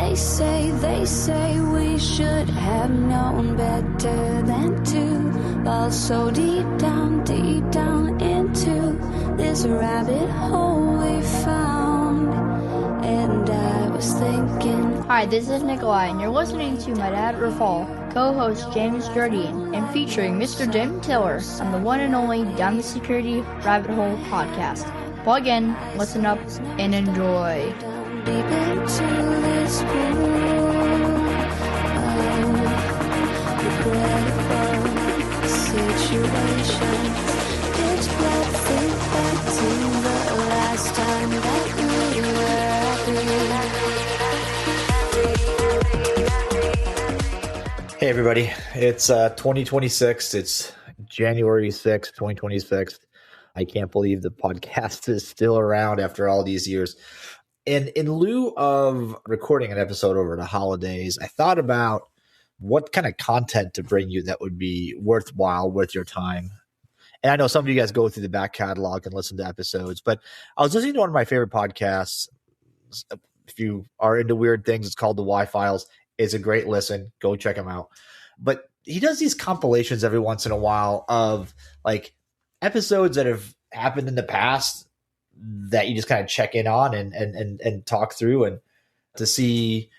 They say we should have known better than to fall so deep down into this rabbit hole we found. And I was thinking. Hi, this is Nikolai, and you're listening to my dad, Rafal, co-host James Jardine, and featuring Mr. Jim Tiller on the one and only Down the Security Rabbit Hole podcast. Plug in, listen up, and enjoy. Deep into this pool of regrettable situations. Pitch black, think back to the last time that we were happy. Hey everybody, it's 2026. It's January 6th, 2026. I can't believe the podcast is still around after all these years. And in lieu of recording an episode over the holidays, I thought about what kind of content to bring you that would be worthwhile, worth your time. And I know some of you guys go through the back catalog and listen to episodes, but I was listening to one of my favorite podcasts. If you are into weird things, it's called The Y-Files. It's a great listen. Go check him out. But he does these compilations every once in a while of like episodes that have happened in the past that you just kind of check in on and talk through and to see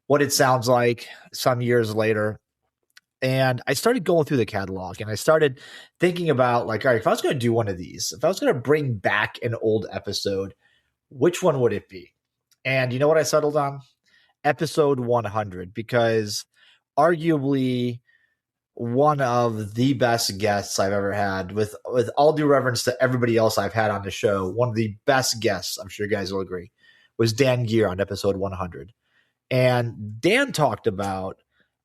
what it sounds like some years later. And I started going through the catalog and I started thinking about like, all right, if I was going to do one of these, if I was going to bring back an old episode, which one would it be? And you know what I settled on? Episode 100, because arguably one of the best guests I've ever had, with all due reverence to everybody else I've had on the show, one of the best guests, I'm sure you guys will agree, was Dan Geer on episode 100. And Dan talked about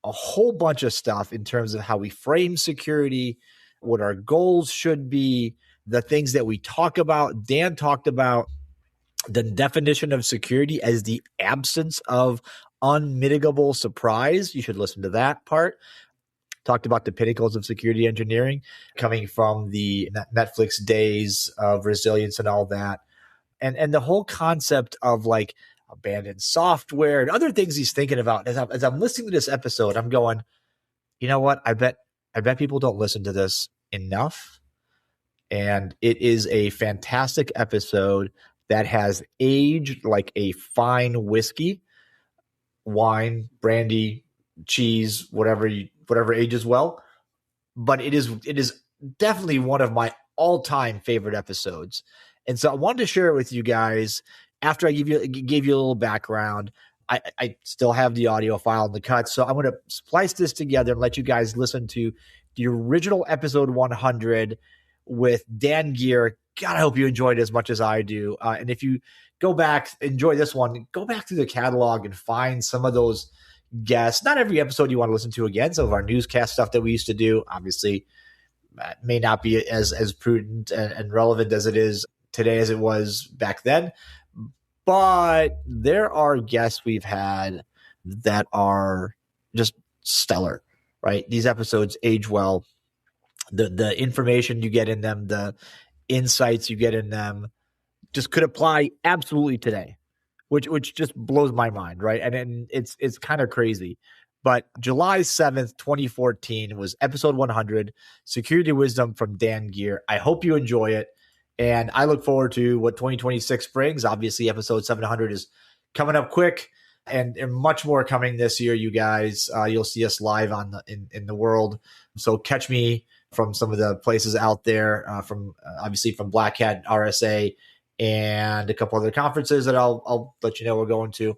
a whole bunch of stuff in terms of how we frame security, what our goals should be, the things that we talk about. Dan talked about the definition of security as the absence of unmitigable surprise. You should listen to that part. Talked about the pinnacles of security engineering coming from the Netflix days of resilience and all that. And the whole concept of like abandoned software and other things he's thinking about. As I'm listening to this episode, I'm going, you know what? I bet people don't listen to this enough. And it is a fantastic episode that has aged like a fine whiskey, wine, brandy, cheese, whatever ages well. But it is definitely one of my all-time favorite episodes. And so I wanted to share it with you guys. After I gave you a little background, I still have the audio file in the cut. So I'm going to splice this together and let you guys listen to the original episode 100 with Dan Geer. God, I hope you enjoyed it as much as I do. And if you go back, enjoy this one, go back through the catalog and find some of those guests. Not every episode you want to listen to again. Some of our newscast stuff that we used to do, obviously, may not be as prudent and relevant as it is today as it was back then. But there are guests we've had that are just stellar, right? These episodes age well. The information you get in them, the insights you get in them just could apply absolutely today, which just blows my mind, right? And it's kind of crazy. But July 7th, 2014 was episode 100, Security Wisdom from Dan Geer. I hope you enjoy it. And I look forward to what 2026 brings. Obviously, episode 700 is coming up quick and much more coming this year, you guys. You'll see us live in the world. So catch me from some of the places out there, obviously from Black Hat, RSA, and a couple other conferences that I'll let you know we're going to.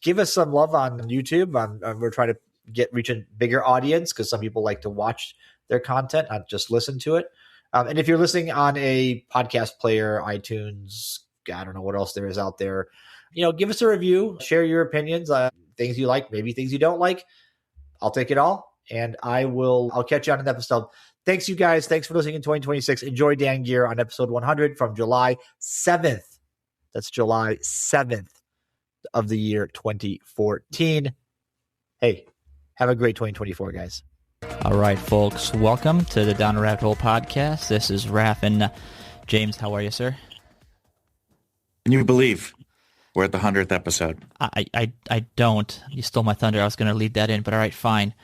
Give us some love on YouTube. We're trying to reach a bigger audience because some people like to watch their content, not just listen to it. And if you're listening on a podcast player, iTunes, I don't know what else there is out there, give us a review, share your opinions, things you like, maybe things you don't like. I'll take it all, and I'll catch you on an episode. Thanks, you guys. Thanks for listening in 2026. Enjoy Dan Geer on episode 100 from July 7th. That's July 7th of the year 2014. Hey, have a great 2024, guys. All right, folks. Welcome to the Down the Rabbit Hole podcast. This is Raf and James. How are you, sir? Can you believe We're at the 100th episode. I don't. You stole my thunder. I was going to lead that in, but all right, fine.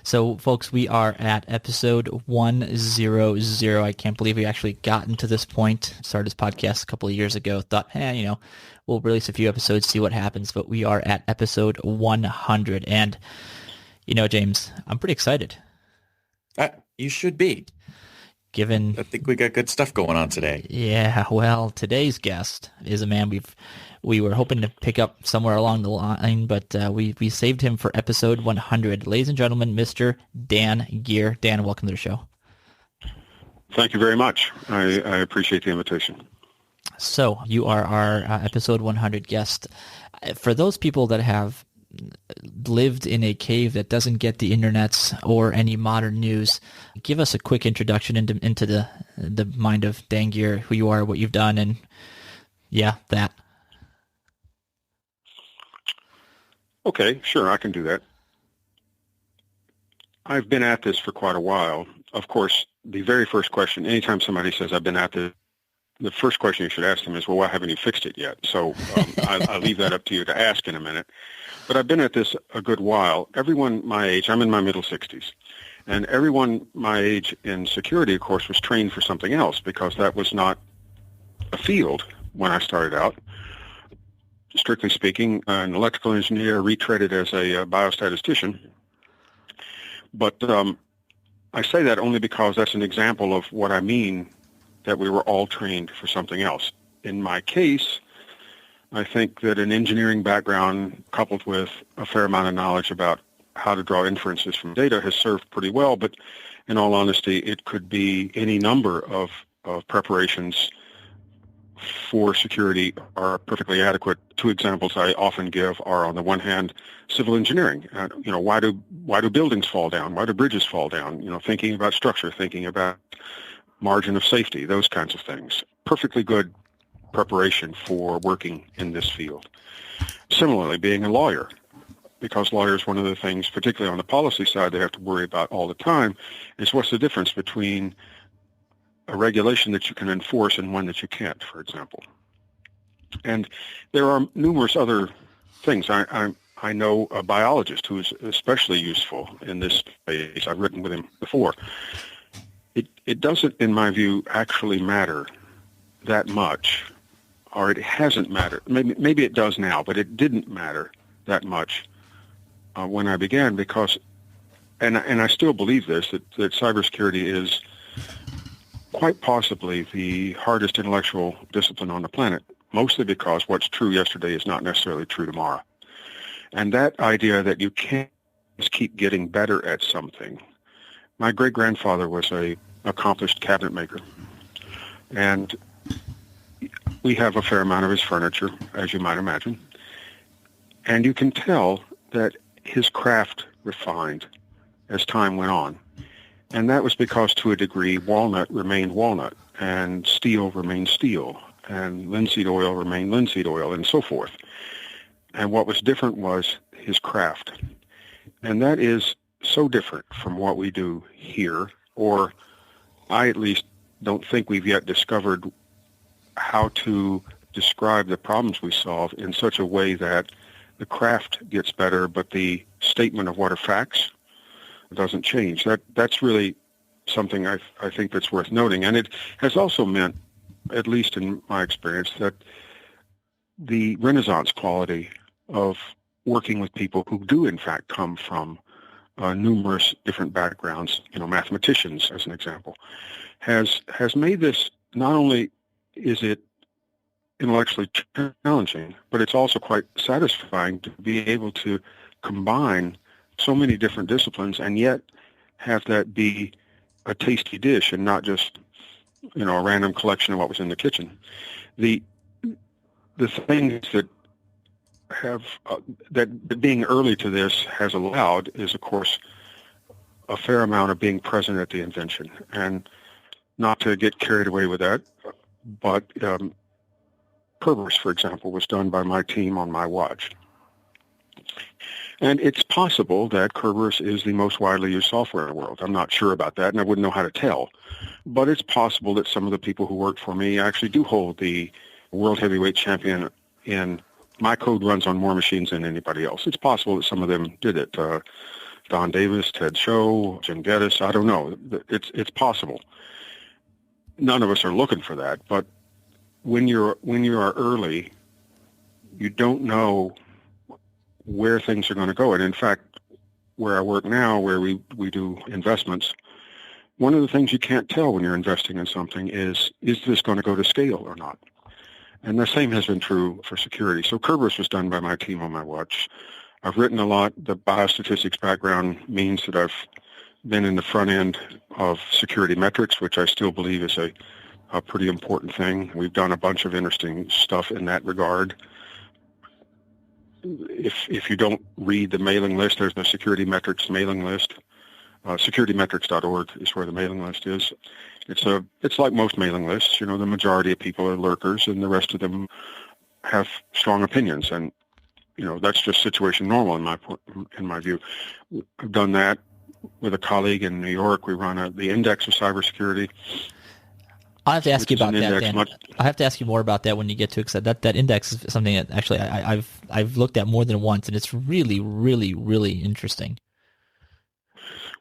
So, folks, we are at episode 100. I can't believe we actually gotten to this point. Started this podcast a couple of years ago. Thought, we'll release a few episodes, see what happens. But we are at episode 100. And, James, I'm pretty excited. You should be. Given, I think we got good stuff going on today. Yeah, well, today's guest is a man we were hoping to pick up somewhere along the line, but we saved him for episode 100. Ladies and gentlemen, Mr. Dan Geer. Dan, welcome to the show. Thank you very much. I appreciate the invitation. So you are our episode 100 guest. For those people that have lived in a cave that doesn't get the internets or any modern news, give us a quick introduction into the mind of Dan Geer, who you are, what you've done, and that. Okay, sure, I can do that. I've been at this for quite a while. Of course, the very first question, anytime somebody says I've been at this, the first question you should ask them is, well, why haven't you fixed it yet? So I'll leave that up to you to ask in a minute. But I've been at this a good while. Everyone my age, I'm in my middle 60s, and everyone my age in security, of course, was trained for something else because that was not a field when I started out. Strictly speaking, an electrical engineer retreaded as a biostatistician. But I say that only because that's an example of what I mean, that we were all trained for something else. In my case, I think that an engineering background coupled with a fair amount of knowledge about how to draw inferences from data has served pretty well, but in all honesty, it could be any number of preparations for security are perfectly adequate. Two examples I often give are, on the one hand, civil engineering. Why do buildings fall down? Why do bridges fall down? Thinking about structure, thinking about margin of safety, those kinds of things. Perfectly good preparation for working in this field. Similarly, being a lawyer, because lawyers, one of the things, particularly on the policy side, they have to worry about all the time is what's the difference between a regulation that you can enforce and one that you can't, for example. And there are numerous other things. I know a biologist who is especially useful in this space. I've written with him before. It doesn't, in my view, actually matter that much, or it hasn't mattered. Maybe it does now, but it didn't matter that much when I began because, and I still believe this, that cybersecurity is quite possibly the hardest intellectual discipline on the planet, mostly because what's true yesterday is not necessarily true tomorrow. And that idea that you can't just keep getting better at something. My great-grandfather was an accomplished cabinet maker, and we have a fair amount of his furniture, as you might imagine. And you can tell that his craft refined as time went on. And that was because, to a degree, walnut remained walnut, and steel remained steel, and linseed oil remained linseed oil, and so forth. And what was different was his craft. And that is so different from what we do here, or I at least don't think we've yet discovered how to describe the problems we solve in such a way that the craft gets better, but the statement of what are facts doesn't change. That's really something I think that's worth noting. And it has also meant, at least in my experience, that the Renaissance quality of working with people who do in fact come from numerous different backgrounds, mathematicians as an example, has made this, not only is it intellectually challenging, but it's also quite satisfying to be able to combine so many different disciplines and yet have that be a tasty dish and not just, a random collection of what was in the kitchen. The things that have that being early to this has allowed is, of course, a fair amount of being present at the invention. And not to get carried away with that, but Kerberos, for example, was done by my team on my watch. And it's possible that Kerberos is the most widely used software in the world. I'm not sure about that, and I wouldn't know how to tell. But it's possible that some of the people who work for me actually do hold the world heavyweight champion, and my code runs on more machines than anybody else. It's possible that some of them did it. Don Davis, Ted Show, Jim Geddes, I don't know. It's possible. None of us are looking for that, but when you are early, you don't know where things are going to go. And in fact, where I work now, where we do investments, one of the things you can't tell when you're investing in something is this going to go to scale or not? And the same has been true for security. So Kerberos was done by my team on my watch. I've written a lot. The biostatistics background means that I've been in the front end of security metrics, which I still believe is a pretty important thing. We've done a bunch of interesting stuff in that regard. If you don't read the mailing list, there's the security metrics mailing list. Securitymetrics.org is where the mailing list is. It's like most mailing lists. The majority of people are lurkers, and the rest of them have strong opinions. And that's just situation normal in my view. I've done that with a colleague in New York. We run the Index of Cybersecurity. I'll have to ask you about that, Dan. I'll have to ask you more about that when you get to it, because that index is something that actually I've looked at more than once, and it's really, really, really interesting.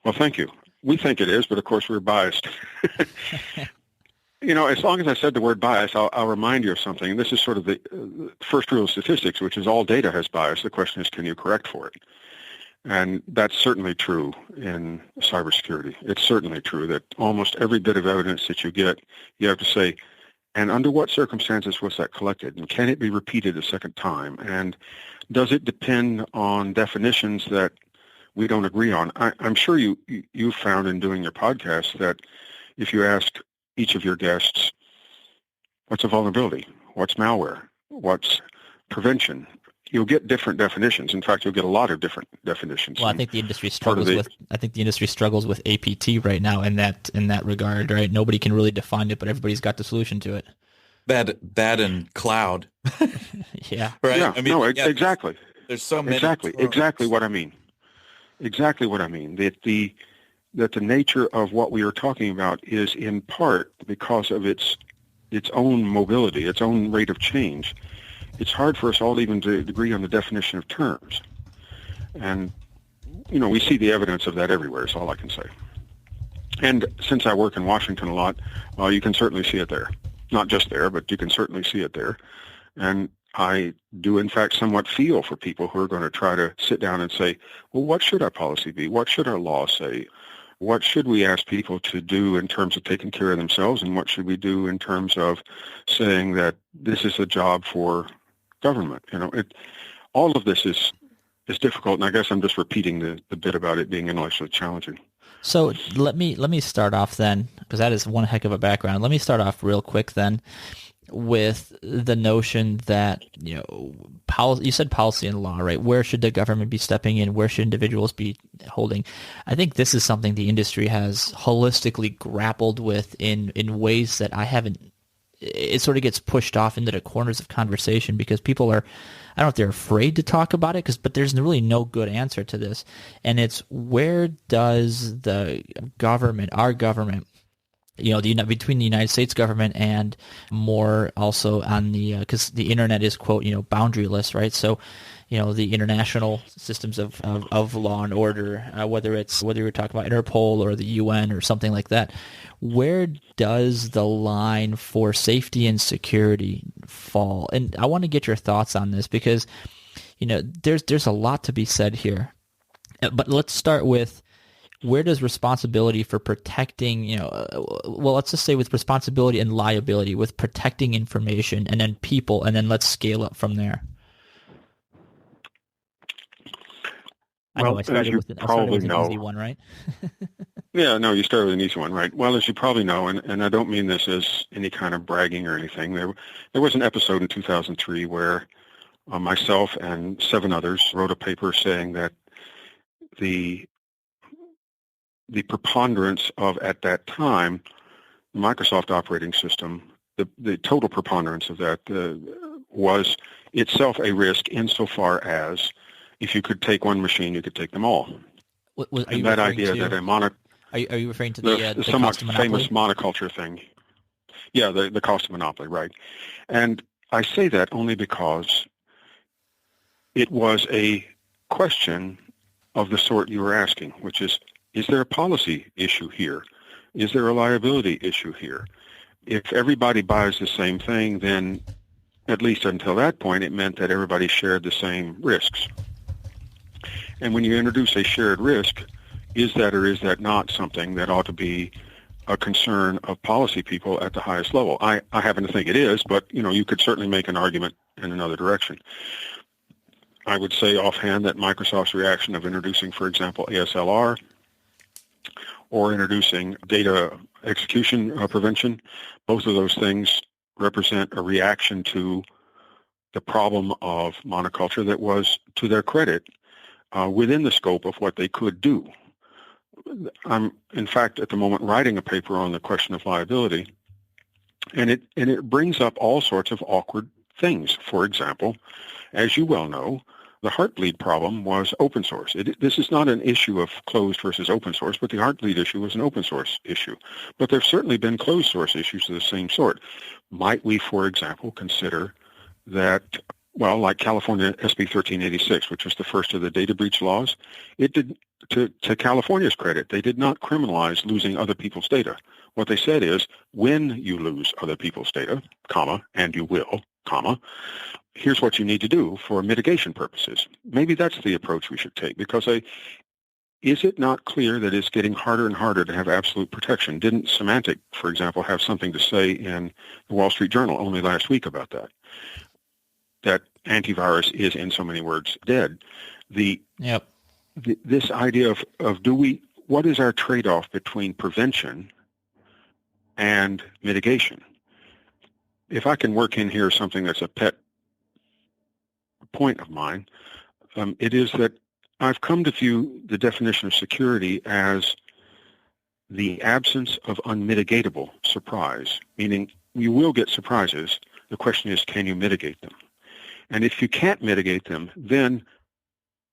Well, thank you. We think it is, but of course we're biased. As long as I said the word bias, I'll remind you of something. This is sort of the first rule of statistics, which is all data has bias. The question is, can you correct for it? And that's certainly true in cybersecurity. It's certainly true that almost every bit of evidence that you get, you have to say, and under what circumstances was that collected? And can it be repeated a second time? And does it depend on definitions that we don't agree on? I'm sure you found in doing your podcast that if you ask each of your guests, what's a vulnerability? What's malware? What's prevention? You'll get different definitions. In fact, you'll get a lot of different definitions. Well, I think the industry struggles with APT right now in that regard, right? Nobody can really define it, but everybody's got the solution to it. That and cloud. Yeah. Right? Yeah, I mean, no, exactly. There's so many. Exactly what I mean. Exactly what I mean. That the nature of what we are talking about is in part because of its own mobility, its own rate of change. It's hard for us all even to agree on the definition of terms. And, we see the evidence of that everywhere is all I can say. And since I work in Washington a lot, well, you can certainly see it there. Not just there, but you can certainly see it there. And I do, in fact, somewhat feel for people who are going to try to sit down and say, well, what should our policy be? What should our law say? What should we ask people to do in terms of taking care of themselves? And what should we do in terms of saying that this is a job for government? All of this is difficult, and I guess I'm just repeating the bit about it being intellectually challenging. So let me start off then, because that is one heck of a background. Let me start off real quick then with the notion that, you said policy and law, right? Where should the government be stepping in? Where should individuals be holding? I think this is something the industry has holistically grappled with in ways that I haven't. It sort of gets pushed off into the corners of conversation because people are, I don't know if they're afraid to talk about it, but there's really no good answer to this. And it's, where does the government, our government, between the United States government and more also on the, because the internet is, quote, boundaryless, right? So, the international systems of law and order, whether you're talking about Interpol or the UN or something like that, where does the line for safety and security fall? And I want to get your thoughts on this because, there's a lot to be said here. But let's start with, where does responsibility for protecting, let's just say with responsibility and liability, with protecting information and then people, and then let's scale up from there. Well, I started with an easy one, right? Yeah, no, you started with an easy one, right? Well, as you probably know, and I don't mean this as any kind of bragging or anything, there was an episode in 2003 where myself and 7 others wrote a paper saying that the preponderance of, at that time, the Microsoft operating system, the total preponderance of that was itself a risk insofar as if you could take one machine, you could take them all. And that idea that are you referring to the somewhat famous monoculture thing? Yeah, the cost of monopoly, right? And I say that only because it was a question of the sort you were asking, which is there a policy issue here? Is there a liability issue here? If everybody buys the same thing, then at least until that point, it meant that everybody shared the same risks. And when you introduce a shared risk, is that or is that not something that ought to be a concern of policy people at the highest level? I happen to think it is, but you could certainly make an argument in another direction. I would say offhand that Microsoft's reaction of introducing, for example, ASLR or introducing data execution prevention, both of those things represent a reaction to the problem of monoculture that was, to their credit, within the scope of what they could do. I'm, in fact, at the moment writing a paper on the question of liability, and it brings up all sorts of awkward things. For example, as you well know, the Heartbleed problem was open source. This is not an issue of closed versus open source, but the Heartbleed issue was an open source issue. But there have certainly been closed source issues of the same sort. Might we, for example, consider that, well, like California SB 1386, which was the first of the data breach laws, it did, to California's credit, they did not criminalize losing other people's data. What they said is, when you lose other people's data, comma, and you will, comma, here's what you need to do for mitigation purposes. Maybe that's the approach we should take, because is it not clear that it's getting harder and harder to have absolute protection? Didn't Symantec, for example, have something to say in the Wall Street Journal only last week about that? That antivirus is, in so many words, dead. This idea of what is our trade-off between prevention and mitigation? If I can work in here something that's a pet point of mine, it is that I've come to view the definition of security as the absence of unmitigatable surprise, meaning you will get surprises. The question is, can you mitigate them? And if you can't mitigate them, then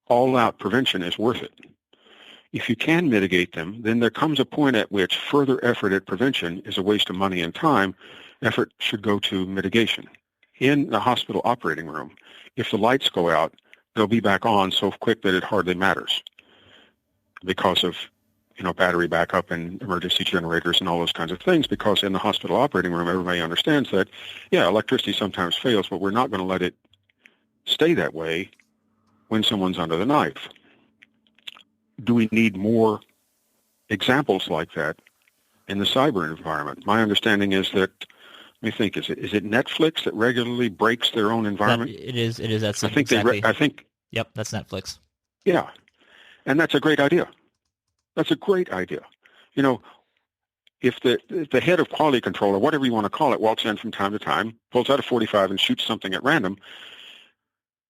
all-out prevention is worth it. If you can mitigate them, then there comes a point at which further effort at prevention is a waste of money and time. Effort should go to mitigation. In the hospital operating room, if the lights go out, they'll be back on so quick that it hardly matters because of battery backup and emergency generators and all those kinds of things, because in the hospital operating room, everybody understands that, electricity sometimes fails, but we're not going to let it stay that way when someone's under the knife. Do we need more examples like that in the cyber environment? My understanding is that, let me think, is it Netflix that regularly breaks their own environment? It is. That's I think exactly. Yep, that's Netflix. Yeah, and that's a great idea. That's a great idea. If the head of quality control, or whatever you want to call it, walks in from time to time, pulls out a .45 and shoots something at random,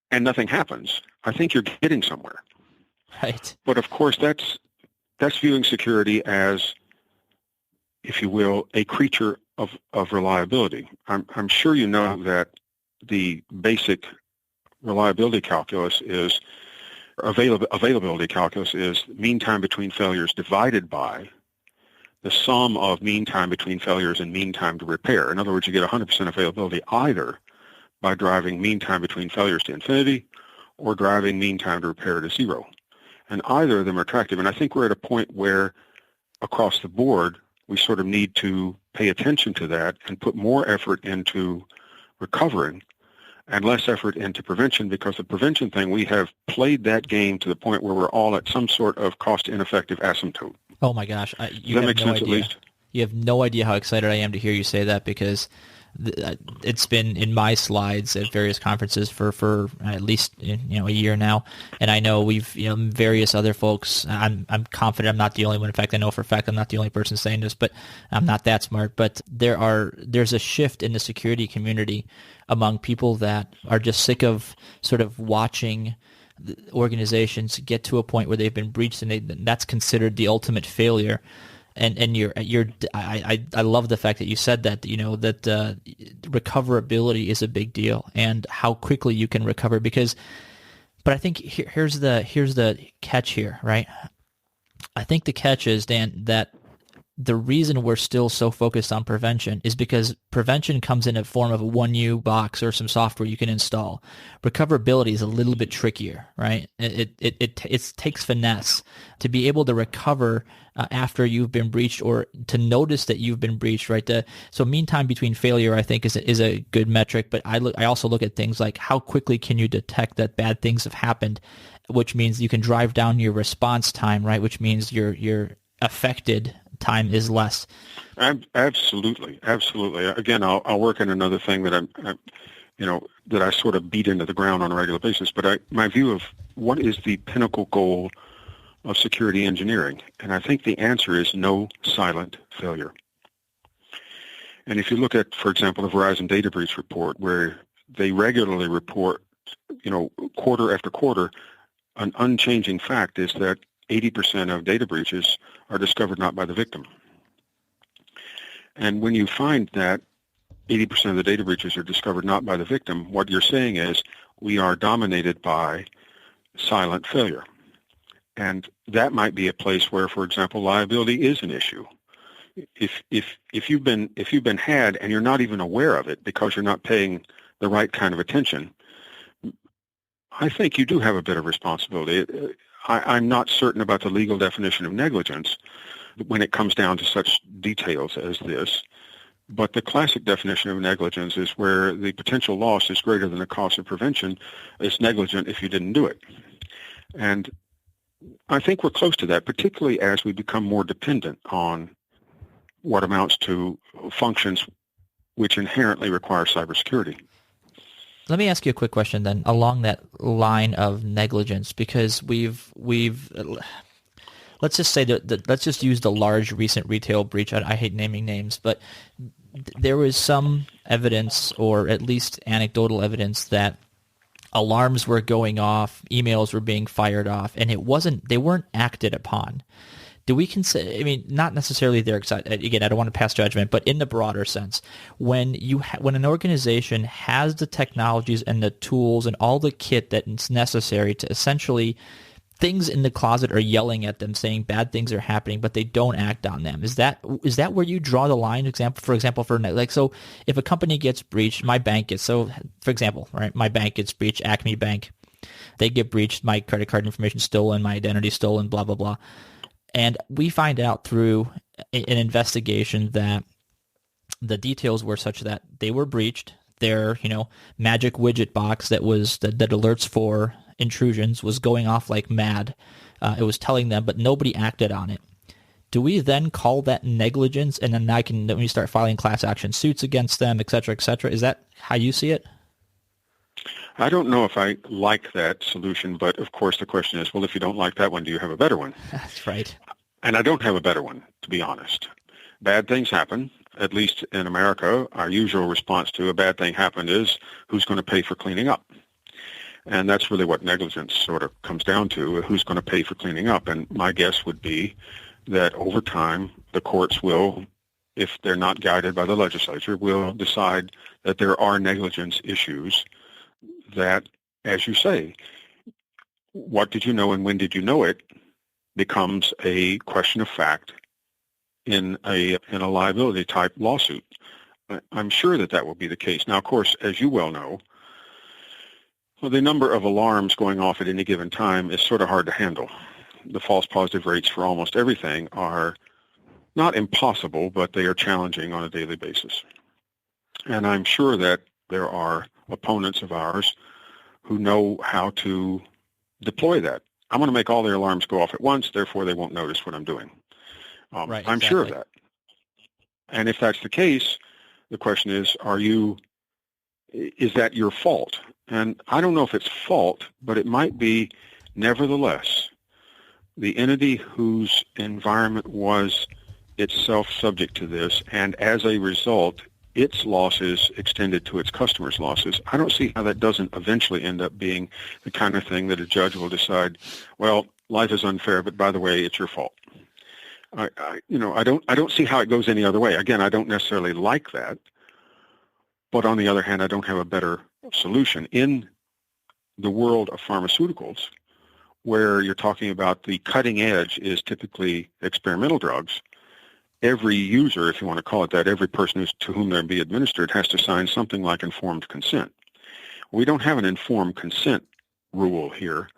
and nothing happens, I think you're getting somewhere. Right. But of course, that's viewing security as, if you will, a creature of reliability. I'm sure you know that the basic reliability calculus is availability calculus is mean time between failures divided by the sum of mean time between failures and mean time to repair. In other words, you get 100% availability either by driving mean time between failures to infinity or driving mean time to repair to zero. And either of them are attractive. And I think we're at a point where, across the board, we sort of need to pay attention to that and put more effort into recovering and less effort into prevention, because the prevention thing, we have played that game to the point where we're all at some sort of cost-ineffective asymptote. Oh, my gosh. Does that make sense at least? You have no idea how excited I am to hear you say that, because it's been in my slides at various conferences for at least a year now, and I know we've various other folks. I'm confident I'm not the only one. In fact, I know for a fact I'm not the only person saying this, but I'm not that smart. But there's a shift in the security community among people that are just sick of sort of watching organizations get to a point where they've been breached, and that's considered the ultimate failure. And I love the fact that you said that that recoverability is a big deal, and how quickly you can recover. But I think here's the catch here, right? I think the catch is, Dan, that the reason we're still so focused on prevention is because prevention comes in a form of a 1U box or some software you can install. Recoverability is a little bit trickier, right? It takes finesse to be able to recover after you've been breached, or to notice that you've been breached, right? So mean time between failure, I think, is a good metric. But I also look at things like how quickly can you detect that bad things have happened, which means you can drive down your response time, right? Which means your affected time is less. Absolutely. Again, I'll work in another thing that that I sort of beat into the ground on a regular basis. But my view of what is the pinnacle goal of security engineering, and I think the answer is no silent failure. And if you look at, for example, the Verizon data breach report, where they regularly report, quarter after quarter, an unchanging fact is that 80% of data breaches are discovered not by the victim. And when you find that 80% of the data breaches are discovered not by the victim, what you're saying is we are dominated by silent failure. And that might be a place where, for example, liability is an issue. If you've been had and you're not even aware of it because you're not paying the right kind of attention, I think you do have a bit of responsibility. I'm not certain about the legal definition of negligence when it comes down to such details as this, but the classic definition of negligence is where the potential loss is greater than the cost of prevention. It's negligent if you didn't do it. And I think we're close to that, particularly as we become more dependent on what amounts to functions which inherently require cybersecurity. Let me ask you a quick question then along that line of negligence, because we've let's just say let's just use the large recent retail breach. I hate naming names, but there was some evidence, or at least anecdotal evidence, that alarms were going off, emails were being fired off, and they weren't acted upon. Do we consider, not necessarily they're excited, again, I don't want to pass judgment, but in the broader sense, when an organization has the technologies and the tools and all the kit that's necessary to essentially, things in the closet are yelling at them saying bad things are happening, but they don't act on them. Is that where you draw the line? For example, so if a company gets breached, my bank gets, so for example, right, my bank gets breached, Acme Bank, they get breached, my credit card information stolen, my identity stolen, blah, blah, blah. And we find out through an investigation that the details were such that they were breached. Their, magic widget box that alerts for intrusions was going off like mad. It was telling them, but nobody acted on it. Do we then call that negligence, and then we start filing class action suits against them, et cetera, et cetera? Is that how you see it? I don't know if I like that solution, but of course the question is, well, if you don't like that one, do you have a better one? That's right. And I don't have a better one, to be honest. Bad things happen. At least in America, our usual response to a bad thing happened is, who's going to pay for cleaning up? And that's really what negligence sort of comes down to, who's going to pay for cleaning up. And my guess would be that over time, the courts will, if they're not guided by the legislature, will decide that there are negligence issues that, as you say, what did you know and when did you know it becomes a question of fact in a liability type lawsuit. I'm sure that will be the case. Now, of course, as you well know, the number of alarms going off at any given time is sort of hard to handle. The false positive rates for almost everything are not impossible, but they are challenging on a daily basis. And I'm sure that there are opponents of ours who know how to deploy that. I'm going to make all their alarms go off at once, therefore they won't notice what I'm doing. Right, I'm exactly. sure of that. And if that's the case, the question is, is that your fault? And I don't know if it's fault, but it might be, nevertheless, the entity whose environment was itself subject to this, and as a result, its losses extended to its customers' losses. I don't see how that doesn't eventually end up being the kind of thing that a judge will decide, well, life is unfair, but by the way, it's your fault. I don't see how it goes any other way. Again, I don't necessarily like that, but on the other hand, I don't have a better solution. In the world of pharmaceuticals, where you're talking about the cutting edge is typically experimental drugs, every user, if you want to call it that, every person to whom they're be administered has to sign something like informed consent. We don't have an informed consent rule here,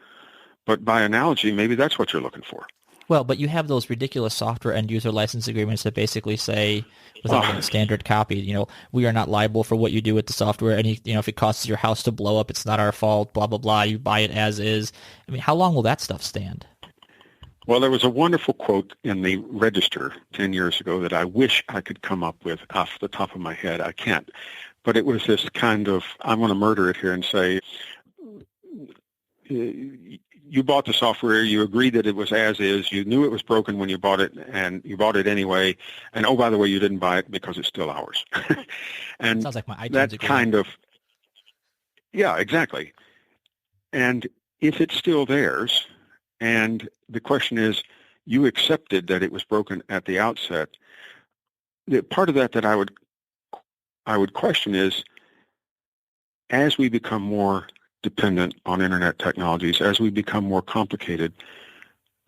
but by analogy, maybe that's what you're looking for. Well, but you have those ridiculous software end user license agreements that basically say, without a standard copy, we are not liable for what you do with the software. Any, if it causes your house to blow up, it's not our fault, blah, blah, blah. You buy it as is. I mean, how long will that stuff stand? Well, there was a wonderful quote in the Register 10 years ago that I wish I could come up with off the top of my head. I can't. But it was this kind of, I'm going to murder it here and say, you bought the software, you agreed that it was as is, you knew it was broken when you bought it, and you bought it anyway, and oh, by the way, you didn't buy it because it's still ours. And sounds like my iTunes that agreement. kind of, yeah, exactly. And if it's still theirs, and the question is, you accepted that it was broken at the outset, the part of that I would question is, as we become more dependent on internet technologies, as we become more complicated,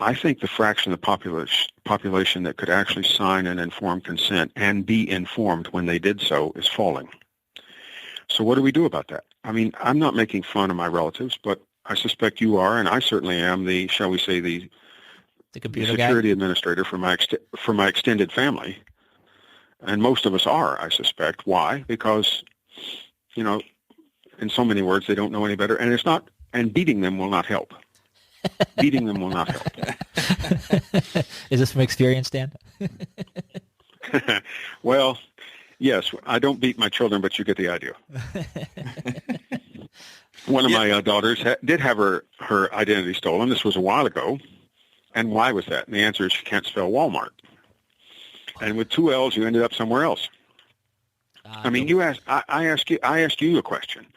I think the fraction of the population that could actually sign an informed consent and be informed when they did so is falling. So what do we do about that? I mean, I'm not making fun of my relatives, but I suspect you are, and I certainly am the computer security guy? administrator for my extended family. And most of us are, I suspect. Why? Because, in so many words, they don't know any better, and beating them will not help. Beating them will not help. Is this from experience, Dan? Well, yes, I don't beat my children, but you get the idea. One of my daughters did have her identity stolen. This was a while ago. And why was that? And the answer is she can't spell Walmart. And with two L's, you ended up somewhere else. I asked you a question.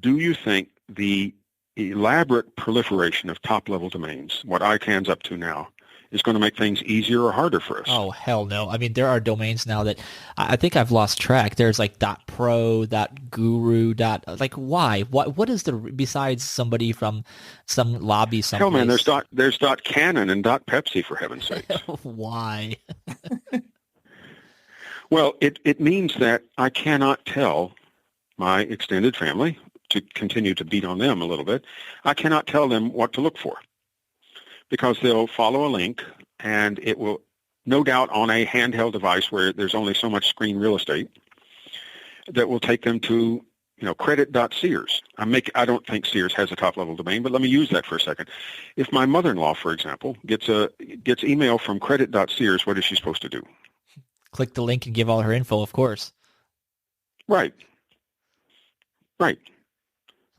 Do you think the elaborate proliferation of top-level domains, what ICANN's up to now, is going to make things easier or harder for us? Oh, hell no. I mean, there are domains now that I think I've lost track. There's like .pro, .guru, like why? What is besides somebody from some lobby someplace? Hell, man, there's .canon and .pepsi, for heaven's sakes. Why? Well, it means that I cannot tell my extended family, to continue to beat on them a little bit, I cannot tell them what to look for, because they'll follow a link, and it will, no doubt on a handheld device where there's only so much screen real estate, that will take them to, credit.Sears. I don't think Sears has a top-level domain, but let me use that for a second. If my mother-in-law, for example, gets email from credit.Sears, what is she supposed to do? Click the link and give all her info, of course. Right.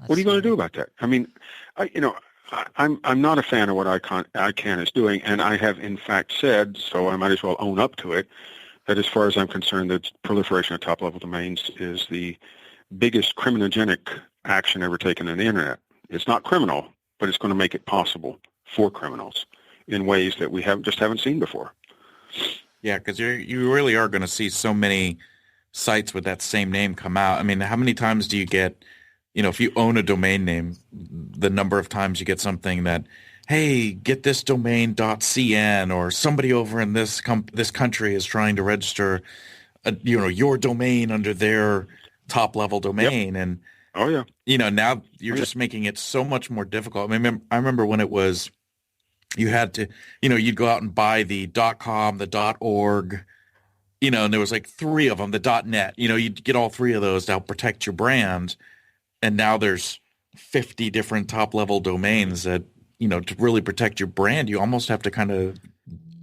What are you going to do about that? I mean, I'm not a fan of what ICANN is doing, and I have in fact said, so I might as well own up to it, that as far as I'm concerned, the proliferation of top-level domains is the biggest criminogenic action ever taken in the internet. It's not criminal, but it's going to make it possible for criminals in ways that we haven't seen before. Yeah, because you really are going to see so many sites with that same name come out. I mean, how many times do you get, if you own a domain name, the number of times you get something that, hey, get this domain.cn, or somebody over in this country is trying to register, your domain under their top-level domain. Yep. And, oh, yeah. Now you're just making it so much more difficult. I remember when it was, you had to, you'd go out and buy the .com, the .org, and there was like three of them, the .net. You'd get all three of those to help protect your brand. And now there's 50 different top-level domains that, to really protect your brand, you almost have to kind of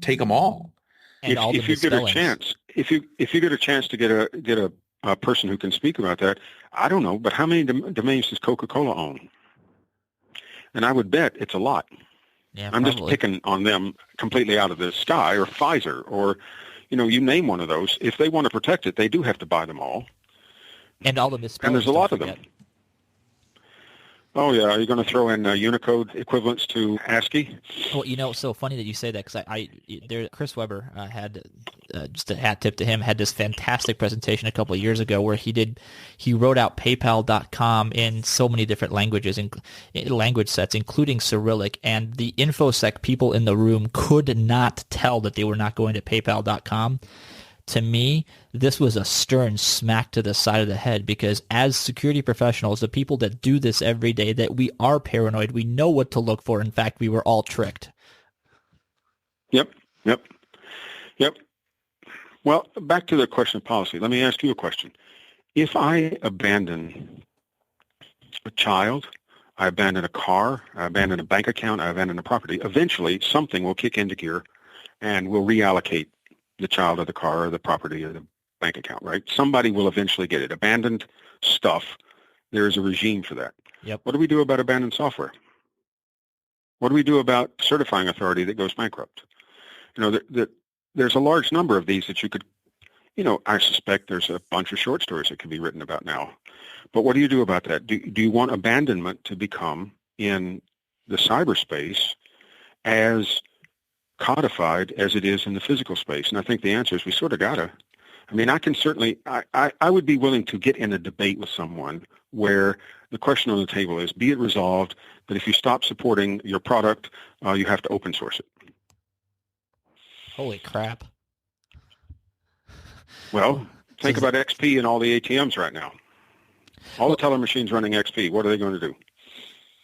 take them all. And if you get a chance, if you get a chance to get a person who can speak about that, I don't know, but how many domains does Coca-Cola own? And I would bet it's a lot. Yeah, I'm probably just picking on them completely out of the sky, or Pfizer, or, you name one of those. If they want to protect it, they do have to buy them all. And all the misspellings. And there's a lot of them. Oh, yeah. Are you going to throw in Unicode equivalents to ASCII? Well, so funny that you say that because Chris Webber had just a hat tip to him, had this fantastic presentation a couple of years ago where he wrote out PayPal.com in so many different languages, in language sets, including Cyrillic, and the InfoSec people in the room could not tell that they were not going to PayPal.com. To me, this was a stern smack to the side of the head because as security professionals, the people that do this every day, that we are paranoid, we know what to look for. In fact, we were all tricked. Yep. Well, back to the question of policy. Let me ask you a question. If I abandon a child, I abandon a car, I abandon a bank account, I abandon a property, eventually something will kick into gear and will reallocate the child or the car or the property or the bank account, right? Somebody will eventually get it. Abandoned stuff, there is a regime for that. Yep. What do we do about abandoned software? What do we do about certifying authority that goes bankrupt? There's a large number of these that you could, I suspect there's a bunch of short stories that could be written about now. But what do you do about that? Do you want abandonment to become in the cyberspace as codified as it is in the physical space? And I think the answer is we sort of gotta. I mean, I can certainly, I would be willing to get in a debate with someone where the question on the table is, be it resolved that if you stop supporting your product, you have to open source it. Holy crap. Well, think about XP and all the ATMs right now. All the teller machines running XP, what are they going to do?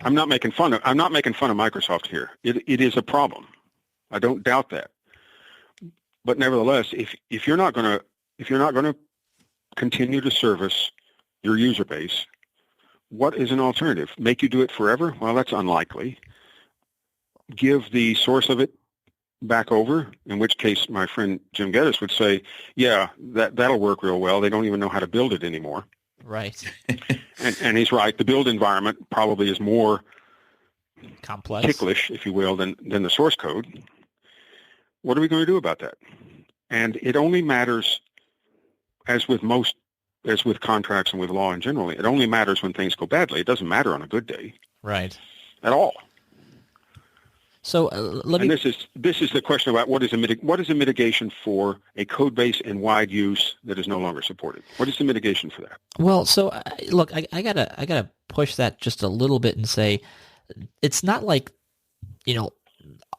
I'm not making fun of Microsoft here. It is a problem. I don't doubt that. But nevertheless, if you're not going to continue to service your user base, what is an alternative? Make you do it forever? Well, that's unlikely. Give the source of it back over, in which case my friend Jim Geddes would say, yeah, that'll work real well. They don't even know how to build it anymore. Right. and he's right. The build environment probably is more complex, ticklish, if you will, than the source code. What are we going to do about that? And it only matters, as with contracts and with law in general, it only matters when things go badly. It doesn't matter on a good day. Right. At all. So And this is the question about what is a mitigation for a code base in wide use that is no longer supported? What is the mitigation for that? Well, so look, I gotta push that just a little bit and say it's not like,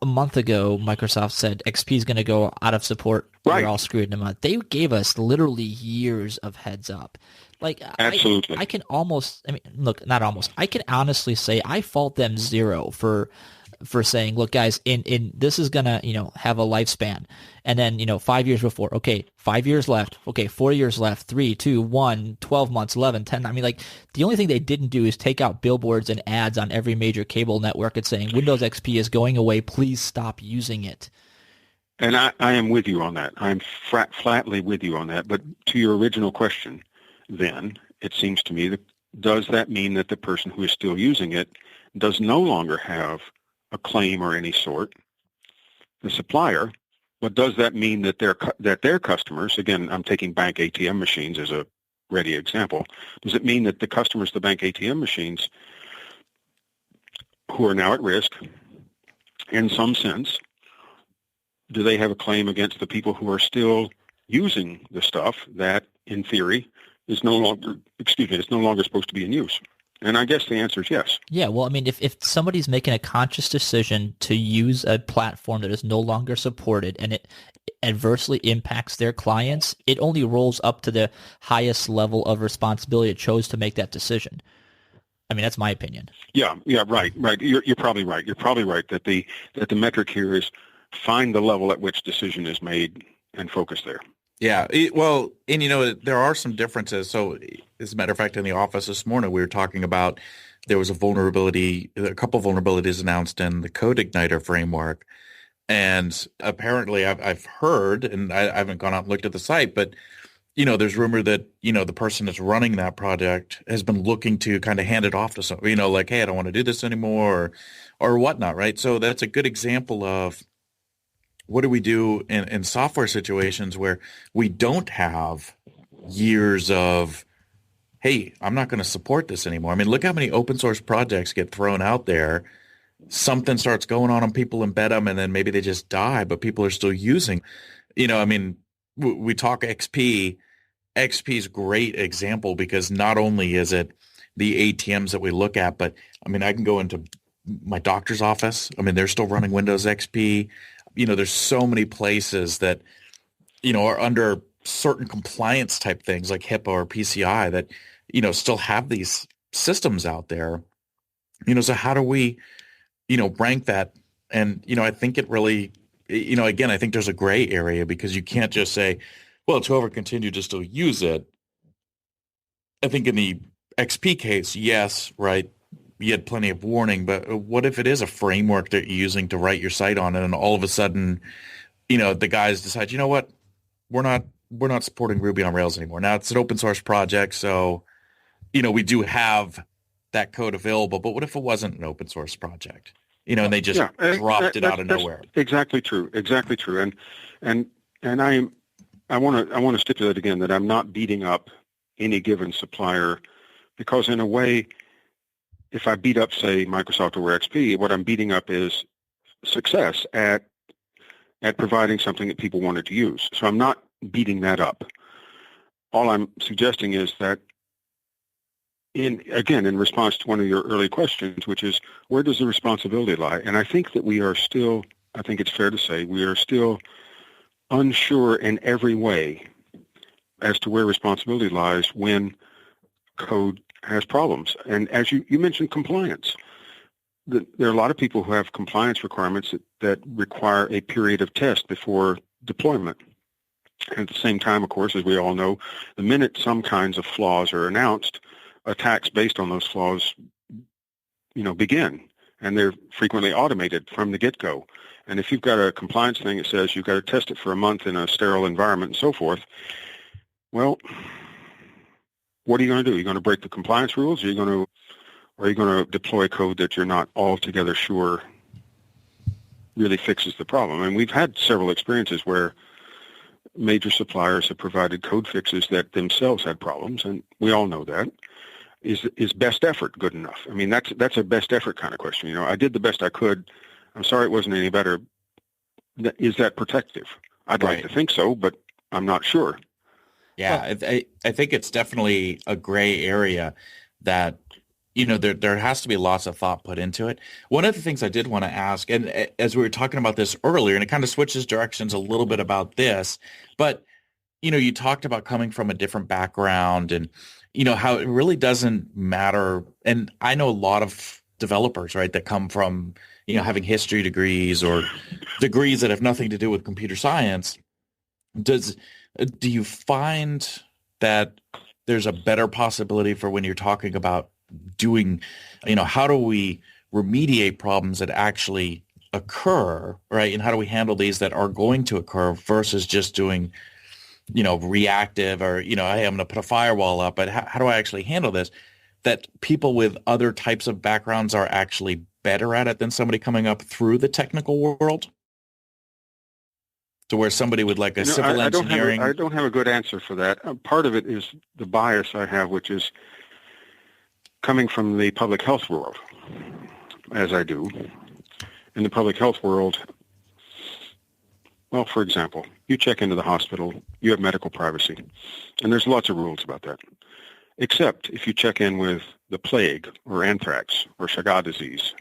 a month ago Microsoft said XP is going to go out of support. Right. We're all screwed in a month. They gave us literally years of heads up. Like, absolutely. I can almost, not almost. I can honestly say I fault them zero for saying, look, guys, in this is gonna, have a lifespan, and then 5 years before, okay, 5 years left, okay, 4 years left, 3, 2, 1, 12 months, 11, 10. I mean, like, the only thing they didn't do is take out billboards and ads on every major cable network and saying Windows XP is going away, please stop using it. And I am with you on that. I'm flatly with you on that. But to your original question, then it seems to me that does that mean that the person who is still using it does no longer have a claim or any sort, the supplier, but does that mean that their customers, again, I'm taking bank ATM machines as a ready example, does it mean that the customers of the bank ATM machines who are now at risk, in some sense, do they have a claim against the people who are still using the stuff that, in theory, is no longer supposed to be in use? And I guess the answer is yes. Yeah, well, I mean, if somebody's making a conscious decision to use a platform that is no longer supported and it adversely impacts their clients, it only rolls up to the highest level of responsibility it chose to make that decision. I mean, that's my opinion. Yeah, right. You're probably right. You're probably right that the metric here is find the level at which decision is made and focus there. Yeah, well, and there are some differences. So, as a matter of fact, in the office this morning, we were talking about there was a couple vulnerabilities announced in the Code Igniter framework, and apparently, I've heard, and I haven't gone out and looked at the site, but there's rumor that the person that's running that project has been looking to kind of hand it off to someone, like, hey, I don't want to do this anymore, or whatnot, right? So that's a good example of what do we do in software situations where we don't have years of hey, I'm not going to support this anymore. I mean, look how many open source projects get thrown out there. Something starts going on and people embed them, and then maybe they just die, but people are still using. I mean, we talk XP. XP is a great example because not only is it the ATMs that we look at, but I mean, I can go into my doctor's office. I mean, they're still running Windows XP. There's so many places that, are under certain compliance type things like HIPAA or PCI that, still have these systems out there. So how do we, rank that? And, I think it really, again, I think there's a gray area because you can't just say, well, it's whoever continued to still use it. I think in the XP case, yes, right, you had plenty of warning, but what if it is a framework that you're using to write your site on, and all of a sudden, the guys decide, you know what, we're not supporting Ruby on Rails anymore. Now it's an open source project, so we do have that code available. But what if it wasn't an open source project? And they just dropped it out of nowhere. Exactly true. Exactly true. And I want to stipulate again that I'm not beating up any given supplier, because in a way, if I beat up, say, Microsoft or XP, what I'm beating up is success at providing something that people wanted to use. So I'm not beating that up. All I'm suggesting is that, in response to one of your early questions, which is, where does the responsibility lie? And I think that I think it's fair to say, we are still unsure in every way as to where responsibility lies when code has problems. And as you mentioned, compliance. There are a lot of people who have compliance requirements that require a period of test before deployment. And at the same time, of course, as we all know, the minute some kinds of flaws are announced, attacks based on those flaws, begin. And they're frequently automated from the get-go. And if you've got a compliance thing that says you've got to test it for a month in a sterile environment and so forth, well, what are you going to do? Are you going to break the compliance rules? Or are you going to deploy code that you're not altogether sure really fixes the problem? And we've had several experiences where major suppliers have provided code fixes that themselves had problems, and we all know that. Is best effort good enough? I mean, that's a best effort kind of question. I did the best I could. I'm sorry it wasn't any better. Is that protective? I'd like to think so, but I'm not sure. Yeah, I think it's definitely a gray area that, there has to be lots of thought put into it. One of the things I did want to ask, and as we were talking about this earlier, and it kind of switches directions a little bit about this, but, you talked about coming from a different background and, how it really doesn't matter. And I know a lot of developers, right, that come from, having history degrees or degrees that have nothing to do with computer science. Do you find that there's a better possibility for when you're talking about doing, how do we remediate problems that actually occur, right? And how do we handle these that are going to occur versus just doing, reactive or, hey, I'm going to put a firewall up, but how do I actually handle this? That people with other types of backgrounds are actually better at it than somebody coming up through the technical world? To where somebody with like a civil engineering... I don't have a good answer for that. Part of it is the bias I have, which is coming from the public health world, as I do. In the public health world, well, for example, you check into the hospital, you have medical privacy, and there's lots of rules about that, except if you check in with the plague or anthrax or Chagas disease,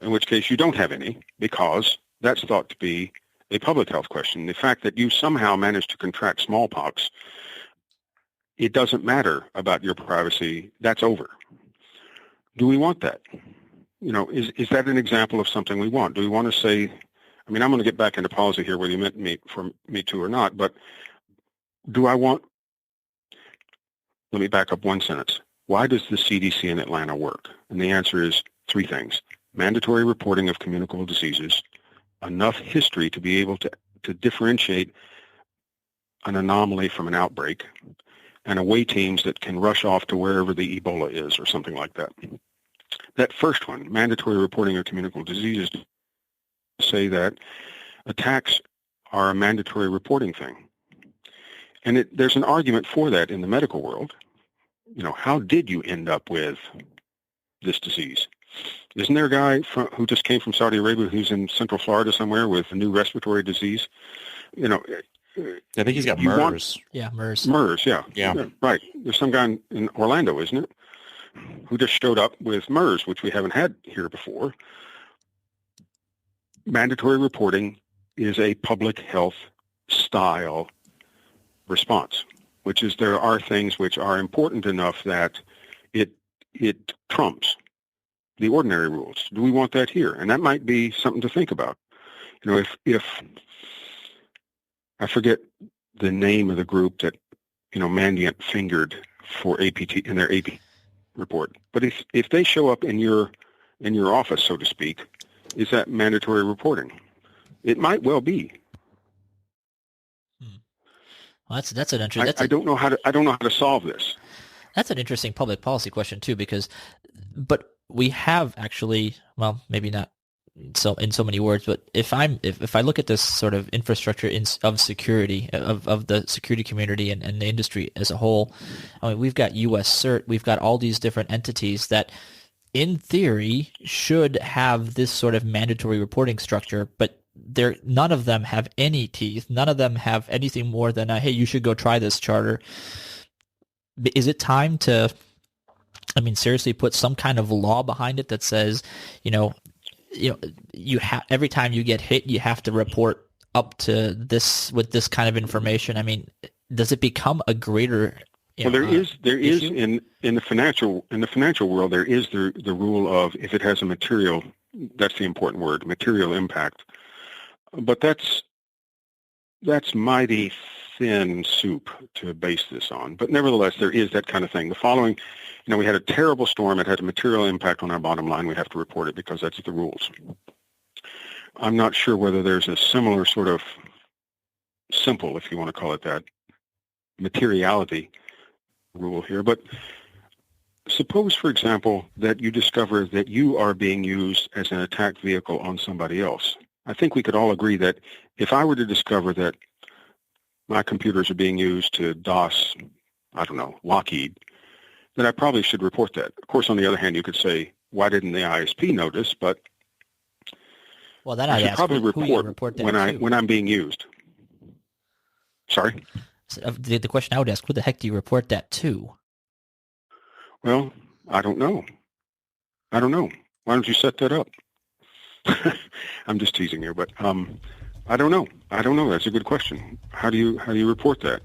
in which case you don't have any because that's thought to be a public health question. The fact that you somehow managed to contract smallpox, it doesn't matter about your privacy. That's over. Do we want that? Is that an example of something we want? Do we want to say, I mean, I'm going to get back into policy here, whether you meant for me to or not, but do I want, let me back up one sentence. Why does the CDC in Atlanta work? And the answer is three things. Mandatory reporting of communicable diseases, enough history to be able to differentiate an anomaly from an outbreak, and away teams that can rush off to wherever the Ebola is or something like that. That first one, mandatory reporting of communicable diseases, say that attacks are a mandatory reporting thing. And there's an argument for that in the medical world. how did you end up with this disease? Isn't there a guy who just came from Saudi Arabia who's in Central Florida somewhere with a new respiratory disease? I think he's got MERS. MERS. MERS, yeah. Right. There's some guy in Orlando, isn't it, who just showed up with MERS, which we haven't had here before. Mandatory reporting is a public health style response, which is there are things which are important enough that it trumps the ordinary rules. Do we want that here? And that might be something to think about. If I forget the name of the group that, Mandiant fingered for APT in their AP report. But if they show up in your office, so to speak, is that mandatory reporting? It might well be. Well, that's an interesting. I don't know how to solve this. That's an interesting public policy question too, but we have actually, well, maybe not so in so many words, but if I look at this sort of infrastructure of security of the security community and the industry as a whole, I mean, we've got U.S. CERT, we've got all these different entities that, in theory, should have this sort of mandatory reporting structure, but none of them have any teeth. None of them have anything more than hey, you should go try this charter. Is it time to, seriously put some kind of law behind it that says, you have every time you get hit, you have to report up to this with this kind of information? I mean, does it become a greater? There is in the financial world, there is the rule of if it has a material, that's the important word, material impact. But that's mighty thin soup to base this on. But nevertheless, there is that kind of thing. The following, we had a terrible storm. It had a material impact on our bottom line. We have to report it because that's the rules. I'm not sure whether there's a similar sort of simple, if you want to call it that, materiality rule here. But suppose, for example, that you discover that you are being used as an attack vehicle on somebody else. I think we could all agree that if I were to discover that my computers are being used to DOS, Lockheed, then I probably should report that. Of course, on the other hand, you could say, why didn't the ISP notice? But then I should probably report that when I'm being used. Sorry? So the question I would ask, who the heck do you report that to? Well, I don't know. Why don't you set that up? I'm just teasing you, but I don't know. That's a good question. How do you report that?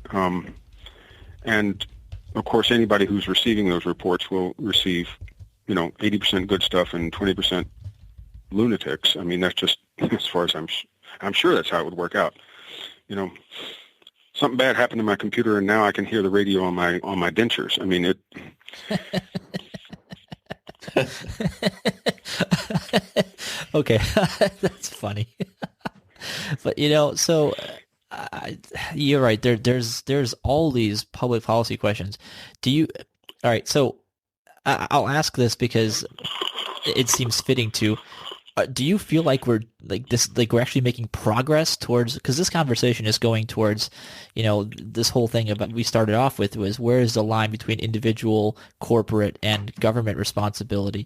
And of course, anybody who's receiving those reports will receive, 80% good stuff and 20% lunatics. I mean, that's just as far as I'm sure that's how it would work out. Something bad happened to my computer, and now I can hear the radio on my dentures. I mean, it. Okay, that's funny. But so you're right. There's all these public policy questions. All right. So I'll ask this because it seems fitting to. Do you feel like we're we're actually making progress towards, because this conversation is going towards, this whole thing about we started off with was where is the line between individual, corporate, and government responsibility?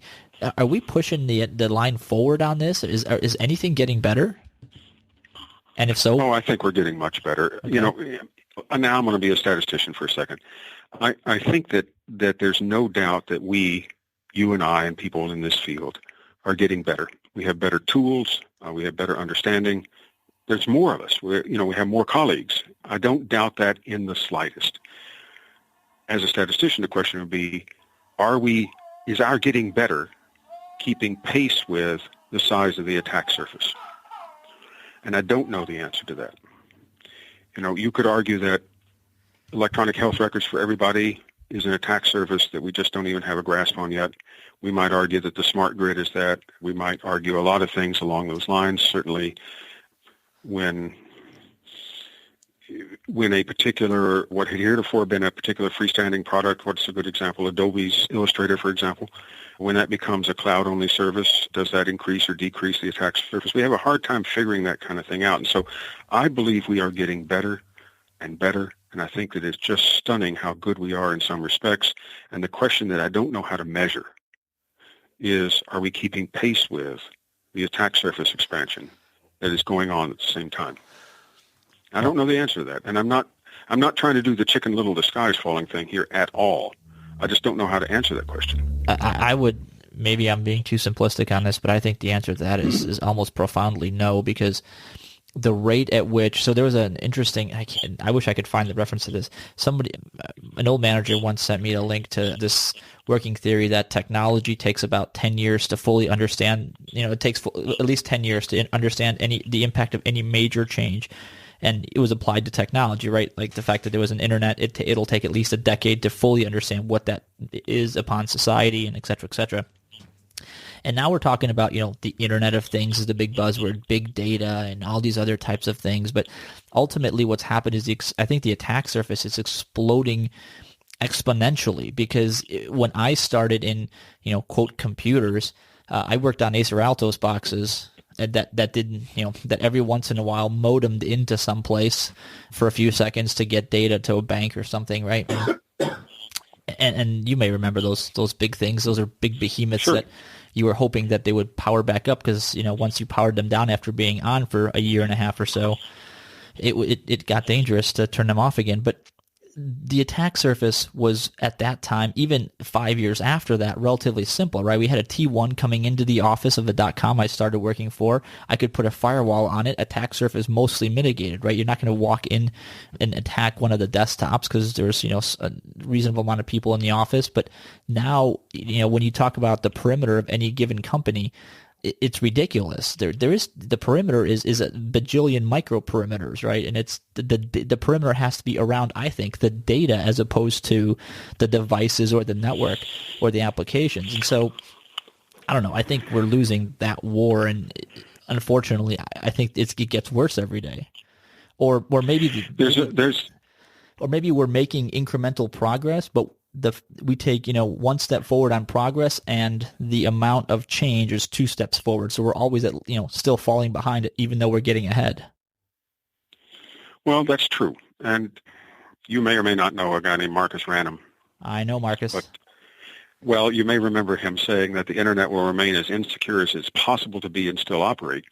Are we pushing the line forward on this? Is anything getting better? And if so, I think we're getting much better. Okay. Now I'm going to be a statistician for a second. I think that there's no doubt that you and I and people in this field are getting better. We have better tools. We have better understanding. There's more of us. We have more colleagues. I don't doubt that in the slightest. As a statistician, the question would be, is our getting better keeping pace with the size of the attack surface? And I don't know the answer to that. You could argue that electronic health records for everybody is an attack surface that we just don't even have a grasp on yet. We might argue that the smart grid is that. We might argue a lot of things along those lines. Certainly when a particular, what had heretofore been a particular freestanding product, what's a good example? Adobe's Illustrator, for example. When that becomes a cloud-only service, does that increase or decrease the attack surface? We have a hard time figuring that kind of thing out. And so I believe we are getting better and better. And I think that it's just stunning how good we are in some respects. And the question that I don't know how to measure is, are we keeping pace with the attack surface expansion that is going on at the same time? I don't know the answer to that. And I'm not trying to do the Chicken Little the sky's falling thing here at all. I just don't know how to answer that question. I would, maybe I'm being too simplistic on this, but I think the answer to that is almost profoundly no, because the rate at which, so there was an interesting, I wish I could find the reference to this. An old manager once sent me a link to this working theory that technology takes about 10 years to fully understand. It takes at least 10 years to understand the impact of any major change. And it was applied to technology, right? Like the fact that there was an internet, it'll take at least a decade to fully understand what that is upon society, and et cetera, et cetera. And now we're talking about, the Internet of Things is the big buzzword, big data, and all these other types of things. But ultimately what's happened is I think the attack surface is exploding exponentially, because when I started in, quote, computers, I worked on Acer Altos boxes that didn't, that every once in a while modemed into some place for a few seconds to get data to a bank or something, right? And you may remember those big things. Those are big behemoths that you were hoping that they would power back up, because once you powered them down after being on for a year and a half or so, it got dangerous to turn them off again. But the attack surface was at that time, even 5 years after that, relatively simple, right? We had a T1 coming into the office of the .com I started working for. I could put a firewall on it, attack surface mostly mitigated, right? You're not going to walk in and attack one of the desktops because there's, a reasonable amount of people in the office. But now, when you talk about the perimeter of any given company, it's ridiculous. There is, the perimeter is a bajillion micro perimeters, right? And it's the perimeter has to be around, I think, the data as opposed to the devices or the network or the applications. And so, I don't know. I think we're losing that war, and unfortunately, I think it gets worse every day. Or maybe or maybe we're making incremental progress, but we take, one step forward on progress, and the amount of change is 2 steps forward. So we're always at, still falling behind it, even though we're getting ahead. Well, that's true. And you may or may not know a guy named Marcus Ranum. I know Marcus. Well, you may remember him saying that the internet will remain as insecure as it's possible to be and still operate.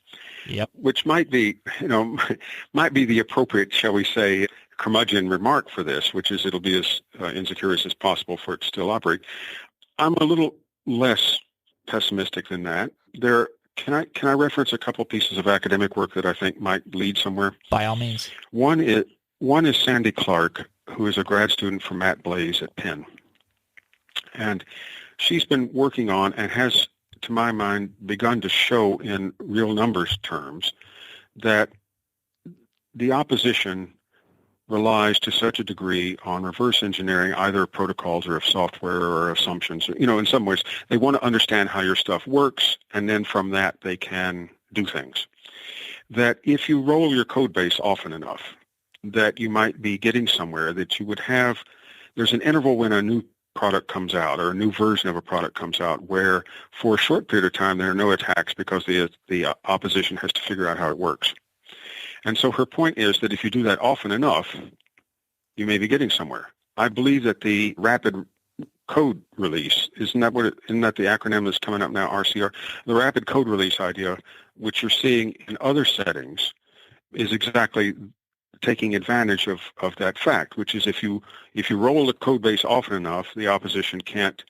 Yep. Which might be, might be the appropriate, shall we say, curmudgeon remark for this, which is it'll be as insecure as possible for it to still operate. I'm a little less pessimistic than that. Can I reference a couple pieces of academic work that I think might lead somewhere? By all means. One is Sandy Clark, who is a grad student from Matt Blaze at Penn. And she's been working on, and has, to my mind, begun to show in real numbers terms, that the opposition relies to such a degree on reverse engineering either protocols or of software or assumptions. In some ways, they want to understand how your stuff works, and then from that they can do things. That if you roll your code base often enough, that you might be getting somewhere, that you would have, there's an interval when a new product comes out or a new version of a product comes out where for a short period of time there are no attacks because the opposition has to figure out how it works. And so her point is that if you do that often enough, you may be getting somewhere. I believe that the rapid code release, isn't that the acronym that's coming up now, RCR? The rapid code release idea, which you're seeing in other settings, is exactly taking advantage of that fact, which is if you roll the code base often enough, the opposition can't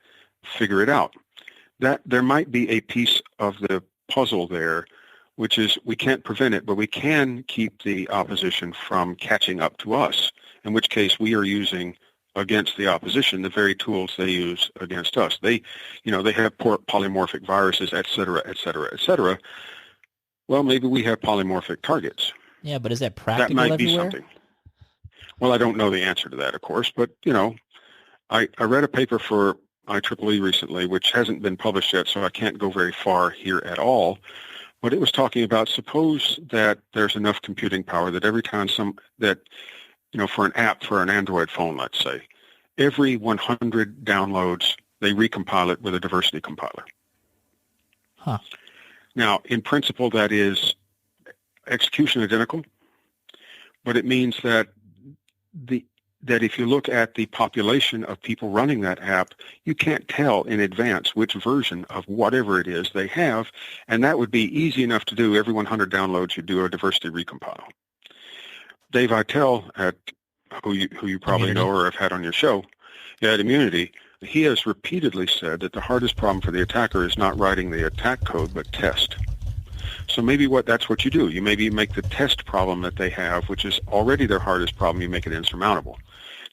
figure it out. That there might be a piece of the puzzle there, which is we can't prevent it, but we can keep the opposition from catching up to us, in which case we are using against the opposition the very tools they use against us. They have polymorphic viruses, et cetera, et cetera, et cetera. Well, maybe we have polymorphic targets. Yeah, but is that practical everywhere? That might everywhere? be something. Well, I don't know the answer to that, of course, but, I read a paper for IEEE recently, which hasn't been published yet, so I can't go very far here at all. But it was talking about, suppose that there's enough computing power that every time for an app for an Android phone, let's say, every 100 downloads, they recompile it with a diversity compiler. Huh. Now, in principle, that is execution identical, but it means that that if you look at the population of people running that app, you can't tell in advance which version of whatever it is they have, and that would be easy enough to do. Every 100 downloads, you do a diversity recompile. Dave Vitale, who you probably know or have had on your show, at Immunity, he has repeatedly said that the hardest problem for the attacker is not writing the attack code, but test. So maybe that's what you do. You maybe make the test problem that they have, which is already their hardest problem, you make it insurmountable.